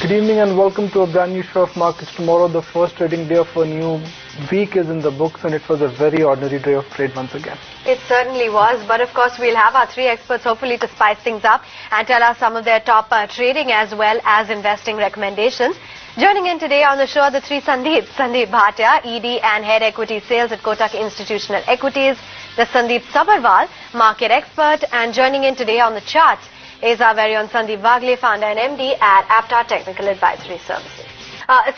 Good evening and welcome to a brand new show of markets. Tomorrow, the first trading day of a new week is in the books, and it was a very ordinary day of trade once again. It certainly was, but of course we'll have our three experts hopefully to spice things up and tell us some of their top trading as well as investing recommendations. Joining in today on the show are the three Sandeep Bhatia, ED and Head Equity Sales at Kotak Institutional Equities, the Sandeep Sabharwal, Market Expert, and joining in today on the charts is our very own Sandeep Wagle, founder and MD at Aptar Technical Advisory Services.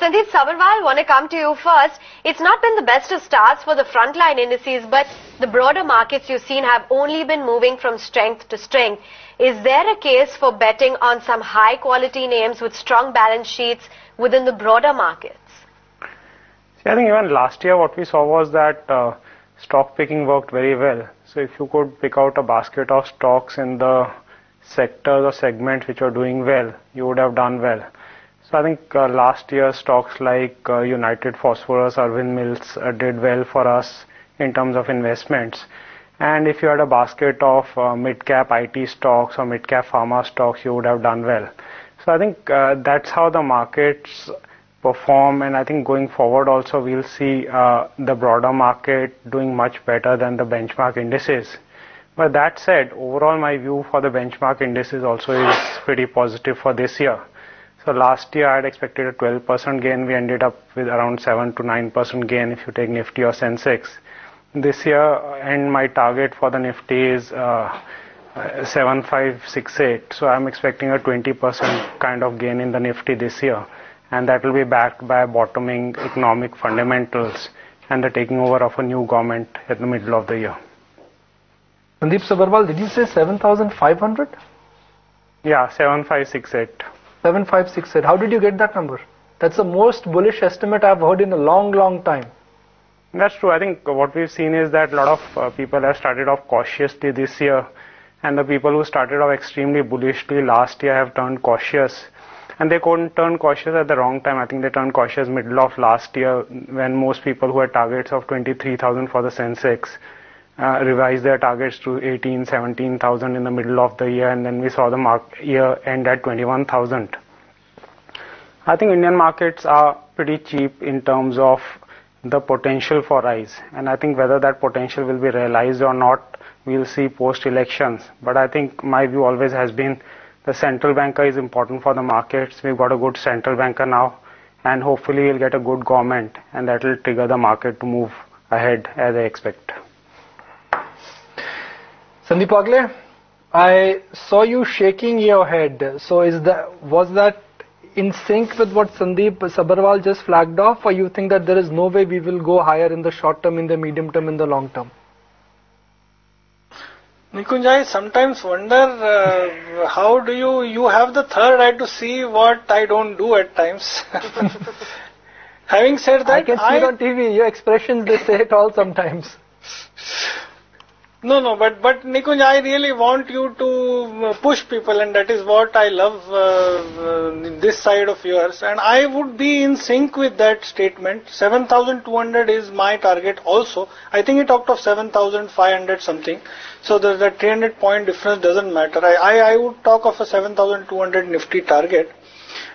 Sandeep Sabharwal, want to come to you first. It's not been the best of starts for the frontline indices, but the broader markets you've seen have only been moving from strength to strength. Is there a case for betting on some high quality names with strong balance sheets within the broader markets? See, I think even last year what we saw was that stock picking worked very well. So if you could pick out a basket of stocks in the sectors or segments which are doing well, you would have done well. So I think last year stocks like United Phosphorus, Arvind Mills did well for us in terms of investments. And if you had a basket of mid-cap IT stocks or mid-cap pharma stocks, you would have done well. So I think that's how the markets perform, and I think going forward also we'll see the broader market doing much better than the benchmark indices. But that said, overall my view for the benchmark indices also is pretty positive for this year. So last year I had expected a 12% gain. We ended up with around 7 to 9% gain if you take Nifty or Sensex. This year, and my target for the Nifty is 7568. So I'm expecting a 20% kind of gain in the Nifty this year. And that will be backed by bottoming economic fundamentals and the taking over of a new government at the middle of the year. Sandeep Sabharwal, did you say 7,500? Yeah, 7568. 7568. How did you get that number? That's the most bullish estimate I've heard in a long time. That's true. I think what we've seen is that a lot of people have started off cautiously this year, and the people who started off extremely bullishly last year have turned cautious. And they couldn't turn cautious at the wrong time. I think they turned cautious middle of last year when most people who had targets of 23,000 for the Sensex revised their targets to 18, 17,000 in the middle of the year, and then we saw the year end at 21,000. I think Indian markets are pretty cheap in terms of the potential for rise, and I think whether that potential will be realized or not, we'll see post-elections. But I think my view always has been the central banker is important for the markets. We've got a good central banker now, and hopefully we'll get a good government, and that will trigger the market to move ahead as I expect. Sandeep Wagle, I saw you shaking your head. So was that in sync with what Sandeep Sabharwal just flagged off, or you think that there is no way we will go higher in the short term, in the medium term, in the long term? Nikunj, I sometimes wonder how do you have the third eye to see what I don't do at times. Having said that, I can see it on TV. Your expressions, they say it all sometimes. No, but Nikunj, I really want you to push people, and that is what I love this side of yours. And I would be in sync with that statement. 7,200 is my target also. I think he talked of 7,500 something. So the 300 point difference doesn't matter. I would talk of a 7,200 Nifty target.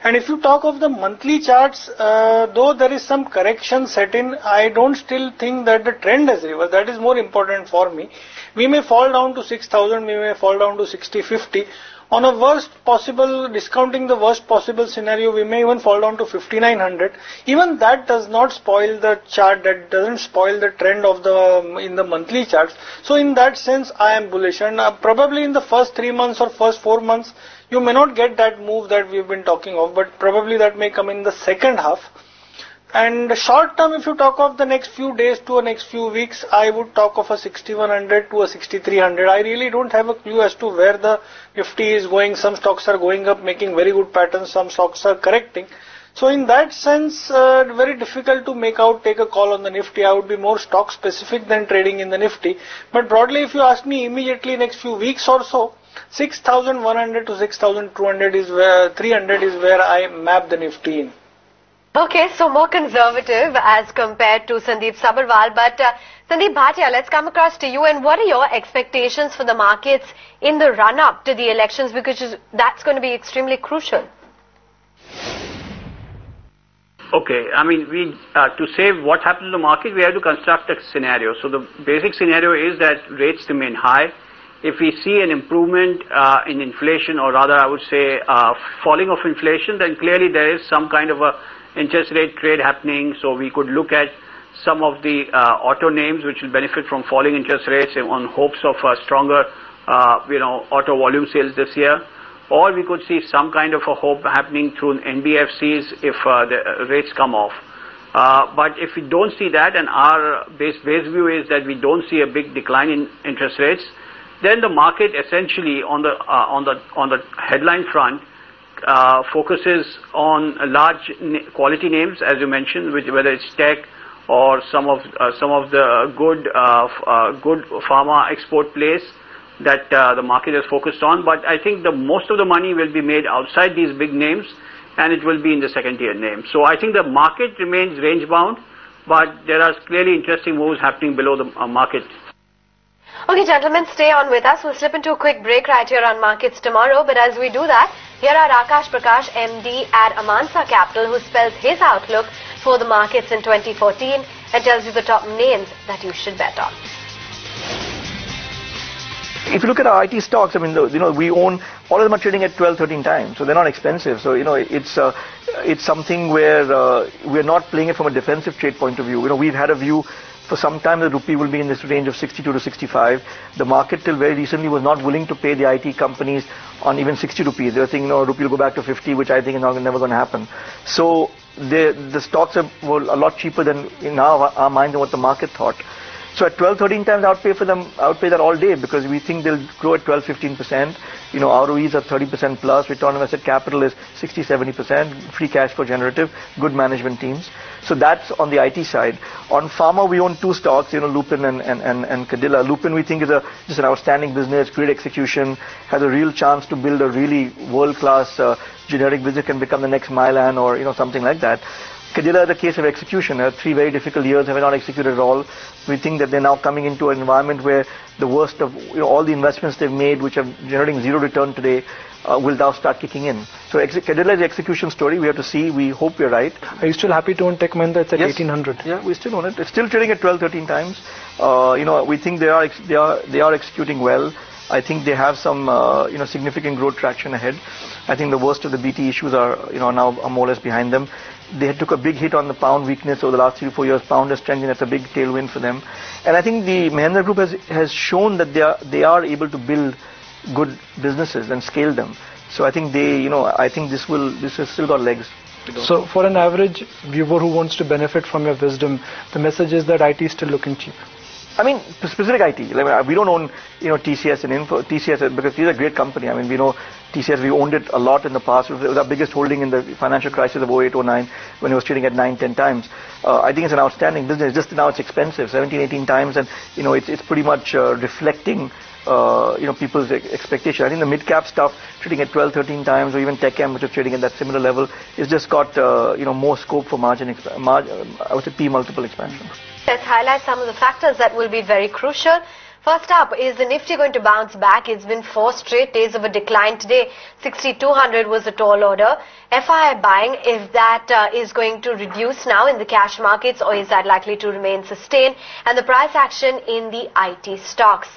And if you talk of the monthly charts, though there is some correction set in, I don't still think that the trend has reversed. That is more important for me. We may fall down to 6,000, we may fall down to 60-50. On a worst possible, discounting the worst possible scenario, we may even fall down to 5,900. Even that does not spoil the chart, that doesn't spoil the trend of in the monthly charts. So in that sense, I am bullish. And probably in the first 3 months or first 4 months, you may not get that move that we've been talking of, but probably that may come in the second half. And short term, if you talk of the next few days to the next few weeks, I would talk of a 6,100 to a 6,300. I really don't have a clue as to where the Nifty is going. Some stocks are going up, making very good patterns. Some stocks are correcting. So in that sense, very difficult to take a call on the Nifty. I would be more stock specific than trading in the Nifty. But broadly, if you ask me immediately next few weeks or so, 6,100 to 6,200 is where 300 is where I map the Nifty in. Okay, so more conservative as compared to Sandeep Sabharwal. But Sandeep Bhatia, let's come across to you. And what are your expectations for the markets in the run-up to the elections? Because that's going to be extremely crucial. Okay, I mean, to say what happens to the market, we have to construct a scenario. So the basic scenario is that rates remain high. If we see an improvement in inflation, or rather I would say falling of inflation, then clearly there is some kind of a interest rate trade happening. So we could look at some of the auto names which will benefit from falling interest rates on hopes of stronger auto volume sales this year. Or we could see some kind of a hope happening through NBFCs if the rates come off. But if we don't see that, and our base view is that we don't see a big decline in interest rates, then the market essentially on the headline front focuses on large quality names, as you mentioned, whether it's tech or some of the good pharma export plays that the market is focused on. But I think most of the money will be made outside these big names, and it will be in the second-tier names. So I think the market remains range-bound, but there are clearly interesting moves happening below the market. Okay, gentlemen, stay on with us. We'll slip into a quick break right here on Markets Tomorrow. But as we do that, here are Akash Prakash, MD at Amansa Capital, who spells his outlook for the markets in 2014 and tells you the top names that you should bet on. If you look at our IT stocks, I mean, we own, all of them are trading at 12, 13 times, so they're not expensive. So, it's something where we're not playing it from a defensive trade point of view. We've had a view for some time the rupee will be in this range of 62 to 65. The market till very recently was not willing to pay the IT companies on even 60 rupees. They were thinking, no, rupee will go back to 50, which I think is never going to happen. So the stocks were a lot cheaper than in our mind than what the market thought. So at 12, 13 times, I would pay that all day, because we think they'll grow at 12, 15%. ROEs are 30% plus. Return on invested capital is 60, 70%. Free cash flow generative. Good management teams. So that's on the IT side. On pharma, we own two stocks, Lupin and Cadila. Lupin, we think, is just an outstanding business, great execution, has a real chance to build a really world-class generic business, can become the next Mylan or something like that. Cadila is a case of execution. 3 very difficult years, have not executed at all. We think that they're now coming into an environment where the worst of all the investments they've made, which are generating zero return today, will now start kicking in. So Cadila is the execution story. We have to see. We hope we're right. Are you still happy to own Tech Mahindra? It's at Yes. 1800. Yeah, we still own it. It's still trading at 12, 13 times. We think they are executing well. I think they have some significant growth traction ahead. I think the worst of the BT issues are now more or less behind them. They took a big hit on the pound weakness over the last 3 to 4 years. Pound has strengthened. That's a big tailwind for them. And I think the Mahindra Group has shown that they are able to build good businesses and scale them. So I think this has still got legs. So for an average viewer who wants to benefit from your wisdom, the message is that IT is still looking cheap. I mean, specific IT. We don't own, TCS and Info. TCS, because these are a great company. I mean, we know TCS, we owned it a lot in the past. It was our biggest holding in the financial crisis of 08, 09, when it was trading at 9, 10 times. I think it's an outstanding business. Just now it's expensive, 17, 18 times, and, it's pretty much reflecting, people's expectation. I think the mid-cap stuff trading at 12, 13 times, or even TechM, which is trading at that similar level, is just got, more scope for I would say P multiple expansion. Let's highlight some of the factors that will be very crucial. First up, is the Nifty going to bounce back? It's been 4 straight days of a decline today. 6200 was a tall order. FII buying, if that is going to reduce now in the cash markets, or is that likely to remain sustained? And the price action in the IT stocks.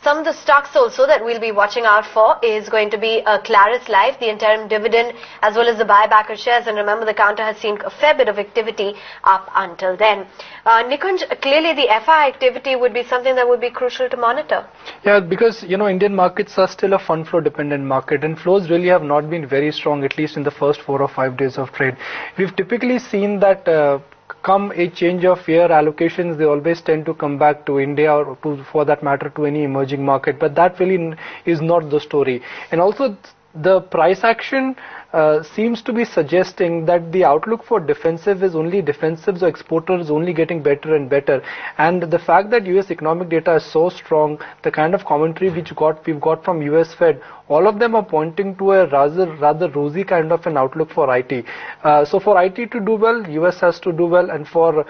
Some of the stocks also that we'll be watching out for is going to be Claris Life, the interim dividend, as well as the buyback of shares. And remember, the counter has seen a fair bit of activity up until then. Nikunj, clearly the FI activity would be something that would be crucial to monitor. Yeah, because, Indian markets are still a fund flow dependent market, and flows really have not been very strong, at least in the first 4 or 5 days of trade. We've typically seen that come a change of year, allocations, they always tend to come back to India, or for that matter to any emerging market, but that really is not the story. And also the price action seems to be suggesting that the outlook for defensive is only defensives or exporters only getting better and better. And the fact that US economic data is so strong, the kind of commentary we've got from US Fed, all of them are pointing to a rather rosy kind of an outlook for IT. So for IT to do well, US has to do well, and for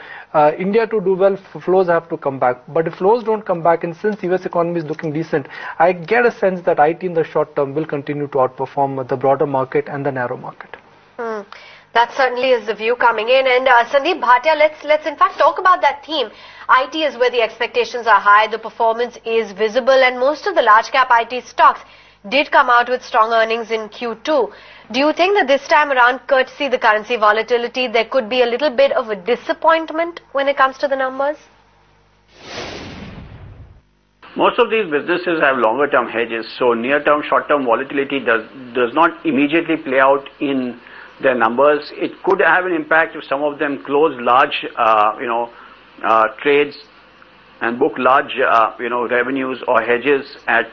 India to do well, flows have to come back. But if flows don't come back, and since US economy is looking decent, I get a sense that IT in the short term will continue to outperform the broader market and the narrow market. The That certainly is the view coming in. And Sandeep Bhatia, let's in fact talk about that theme. IT is where the expectations are high, the performance is visible, and most of the large cap IT stocks did come out with strong earnings in Q2. Do you think that this time around, courtesy the currency volatility, there could be a little bit of a disappointment when it comes to the numbers? Most of these businesses have longer term hedges, so near term, short term volatility does not immediately play out in their numbers. It could have an impact if some of them close large, trades and book large, revenues or hedges at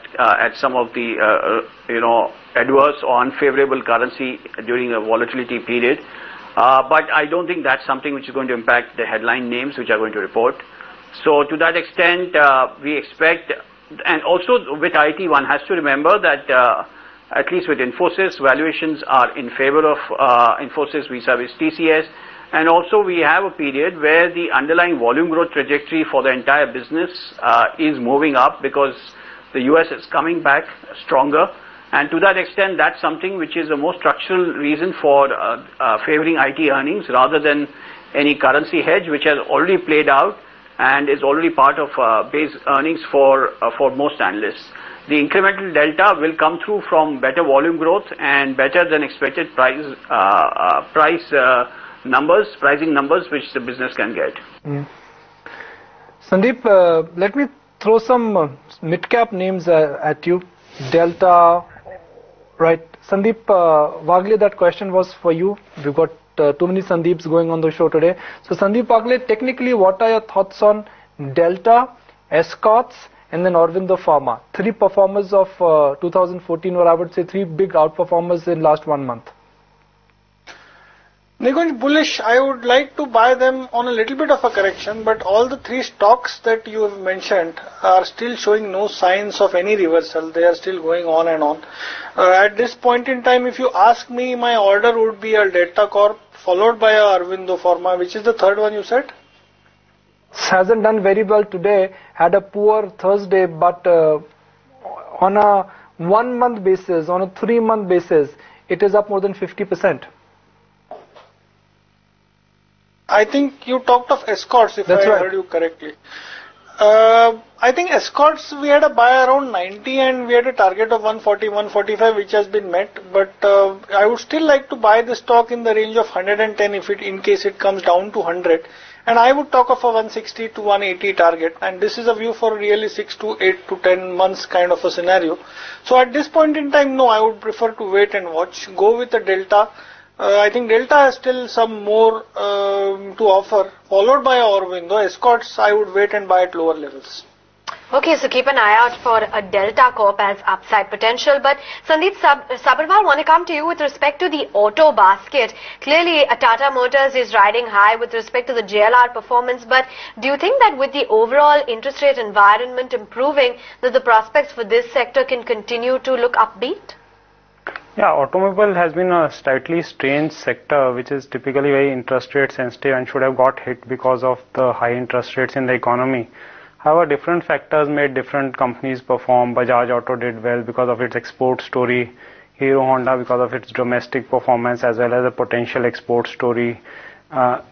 some of the, adverse or unfavorable currency during a volatility period. But I don't think that's something which is going to impact the headline names which are going to report. So to that extent, we expect, and also with IT, one has to remember that at least with Infosys, valuations are in favor of Infosys vis-a-vis TCS, and also we have a period where the underlying volume growth trajectory for the entire business is moving up because the US is coming back stronger, and to that extent, that's something which is a more structural reason for favoring IT earnings rather than any currency hedge, which has already played out and is already part of base earnings for most analysts. The incremental delta will come through from better volume growth and better than expected pricing numbers which the business can get. Sandeep, let me throw some mid-cap names at you. Delta, right? Sandeep Wagle, that question was for you. We've got too many Sandeeps going on the show today. So Sandeep Wagle, technically what are your thoughts on Delta, Escorts, and then Aurobindo Pharma? Three performers of 2014, or I would say three big outperformers in last 1 month. Nikunj, bullish. I would like to buy them on a little bit of a correction, but all the three stocks that you have mentioned are still showing no signs of any reversal. They are still going on and on. At this point in time, if you ask me, my order would be a Delta Corp followed by a Aurobindo Pharma. Which is the third one you said? Hasn't done very well today, had a poor Thursday, but on a 1 month basis, on a 3 month basis, it is up more than 50%. I think you talked of Escorts, if That's I right. heard you correctly. I think Escorts, we had a buy around 90 and we had a target of 140, 145 which has been met, but I would still like to buy the stock in the range of 110 in case it comes down to 100, and I would talk of a 160 to 180 target, and this is a view for really 6 to 8 to 10 months kind of a scenario. So at this point in time, no, I would prefer to wait and watch. Go with the Delta. I think Delta has still some more to offer, followed by Aurobindo. Escorts, I would wait and buy at lower levels. Okay, so keep an eye out for a Delta Corp as upside potential. But Sandeep Sabharwal, want to come to you with respect to the auto basket. Clearly, Tata Motors is riding high with respect to the JLR performance. But do you think that with the overall interest rate environment improving, that the prospects for this sector can continue to look upbeat? Yeah, automobile has been a slightly strange sector which is typically very interest rate sensitive and should have got hit because of the high interest rates in the economy. However, different factors made different companies perform. Bajaj Auto did well because of its export story, Hero Honda because of its domestic performance as well as a potential export story.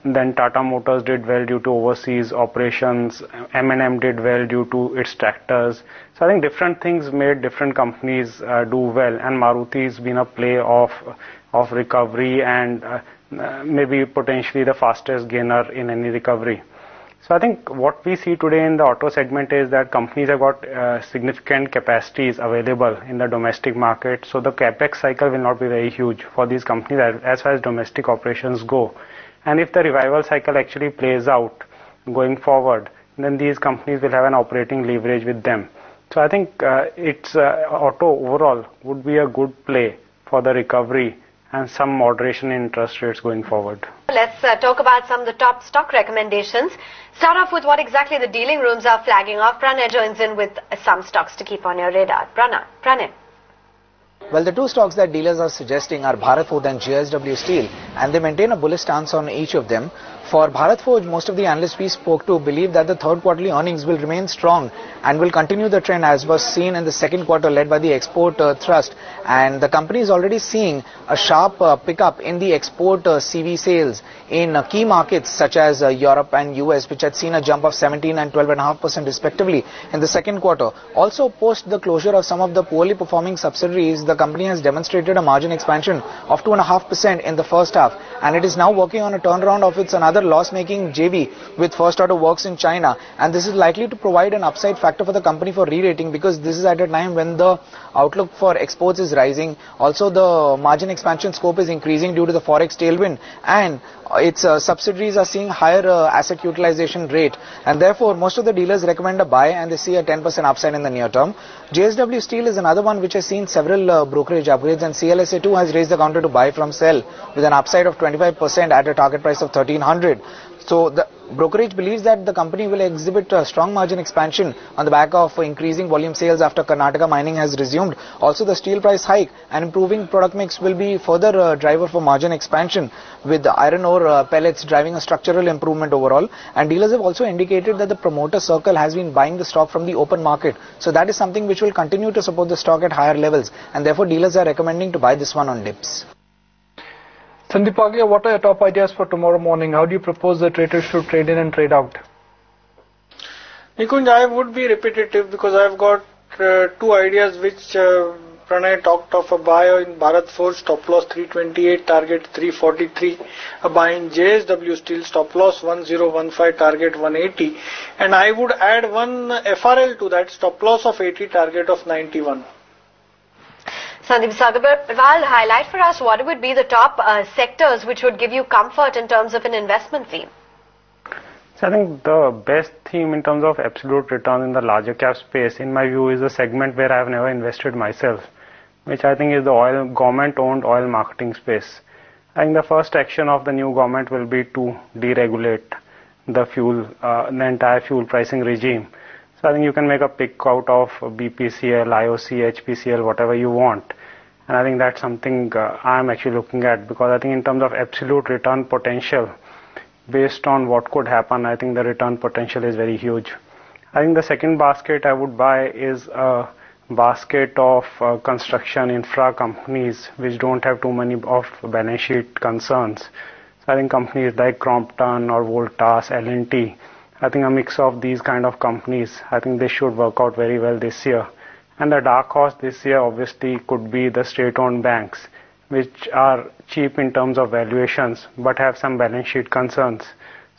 Then Tata Motors did well due to overseas operations. M&M did well due to its tractors. So I think different things made different companies do well, and Maruti's been a play of recovery and maybe potentially the fastest gainer in any recovery. So I think what we see today in the auto segment is that companies have got significant capacities available in the domestic market. So the capex cycle will not be very huge for these companies as far as domestic operations go. And if the revival cycle actually plays out going forward, then these companies will have an operating leverage with them. So I think auto overall would be a good play for the recovery and some moderation in interest rates going forward. Let's talk about some of the top stock recommendations. Start off with what exactly the dealing rooms are flagging off. Pranay joins in with some stocks to keep on your radar. Pranay. Well, the two stocks that dealers are suggesting are Bharat Forge and JSW Steel, and they maintain a bullish stance on each of them. For Bharat Forge, most of the analysts we spoke to believe that the third quarterly earnings will remain strong and will continue the trend as was seen in the second quarter, led by the export thrust. And the company is already seeing a sharp pickup in the export CV sales in key markets such as Europe and US, which had seen a jump of 17 and 12.5% respectively in the second quarter. Also, post the closure of some of the poorly performing subsidiaries, the company has demonstrated a margin expansion of 2.5% in the first half, and it is now working on a turnaround of its another loss-making JV with First Auto Works in China, and this is likely to provide an upside factor for the company for re-rating, because this is at a time when the outlook for exports is rising. Also, the margin expansion scope is increasing due to the forex tailwind, and its subsidiaries are seeing higher asset utilization rate, and therefore most of the dealers recommend a buy and they see a 10% upside in the near term. JSW Steel is another one which has seen several brokerage upgrades, and CLSA too has raised the counter to buy from sell with an upside of 25% at a target price of 1300. So the brokerage believes that the company will exhibit a strong margin expansion on the back of increasing volume sales after Karnataka mining has resumed. Also, the steel price hike and improving product mix will be further driver for margin expansion, with the iron ore pellets driving a structural improvement overall. And dealers have also indicated that the promoter circle has been buying the stock from the open market. So that is something which will continue to support the stock at higher levels, and therefore dealers are recommending to buy this one on dips. Sandeep Aglia, what are your top ideas for tomorrow morning? How do you propose the traders should trade in and trade out? Nikunj, I would be repetitive because I've got two ideas which Pranay talked of: a buy in Bharat Forge, stop loss 328, target 343, a buy in JSW Steel, stop loss 1015, target 180, and I would add one FRL to that, stop loss of 80, target of 91. Sandeep Sabharwal, highlight for us what would be the top sectors which would give you comfort in terms of an investment theme. So I think the best theme in terms of absolute return in the larger cap space, in my view, is a segment where I have never invested myself, which I think is the government-owned oil marketing space. I think the first action of the new government will be to deregulate the entire fuel pricing regime. So I think you can make a pick out of BPCL, IOC, HPCL, whatever you want. And I think that's something I'm actually looking at, because I think in terms of absolute return potential, based on what could happen, I think the return potential is very huge. I think the second basket I would buy is a basket of construction infra companies which don't have too many of balance sheet concerns. So I think companies like Crompton or Voltas, L&T, I think a mix of these kind of companies, I think they should work out very well this year. And the dark horse this year obviously could be the state-owned banks, which are cheap in terms of valuations but have some balance sheet concerns.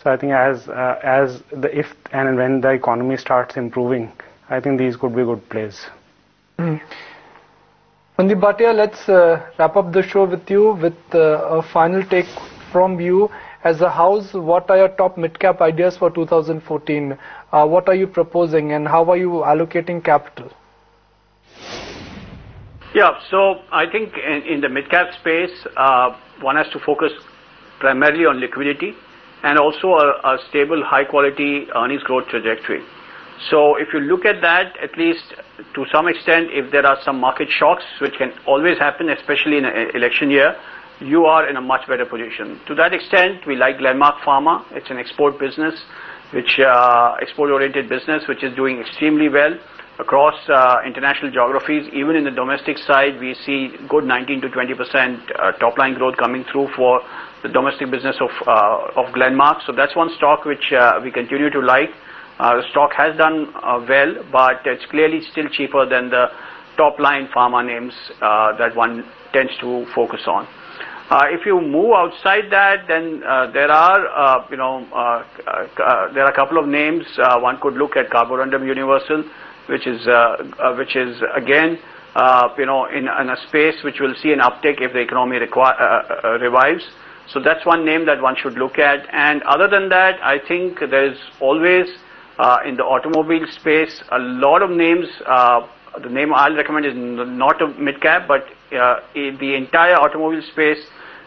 So I think if and when the economy starts improving, I think these could be good plays. Sandeep Bhatia, let's wrap up the show with you with a final take from you. As a house, what are your top mid-cap ideas for 2014? What are you proposing, and how are you allocating capital? Yeah, so I think in the mid-cap space, one has to focus primarily on liquidity and also a stable, high-quality earnings growth trajectory. So if you look at that, at least to some extent, if there are some market shocks, which can always happen, especially in an election year, you are in a much better position. To that extent, we like Glenmark Pharma. It's an export business, export-oriented business, which is doing extremely well across international geographies. Even in the domestic side, we see good 19 to 20% top-line growth coming through for the domestic business of Glenmark. So that's one stock which we continue to like. The stock has done well, but it's clearly still cheaper than the top-line pharma names that one tends to focus on. If you move outside that, then there are a couple of names. One could look at Carborundum Universal, which is again in a space which will see an uptick if the economy revives. So that's one name that one should look at. And other than that, I think there is always in the automobile space a lot of names. The name I'll recommend is not a mid-cap, but the entire automobile space,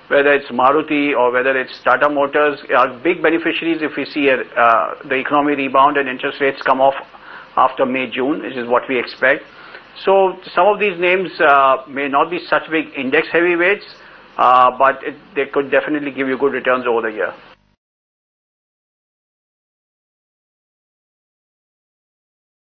whether it's Maruti or whether it's Tata Motors, are big beneficiaries if we see the economy rebound and interest rates come off after May, June, which is what we expect. So some of these names may not be such big index heavyweights, but they could definitely give you good returns over the year.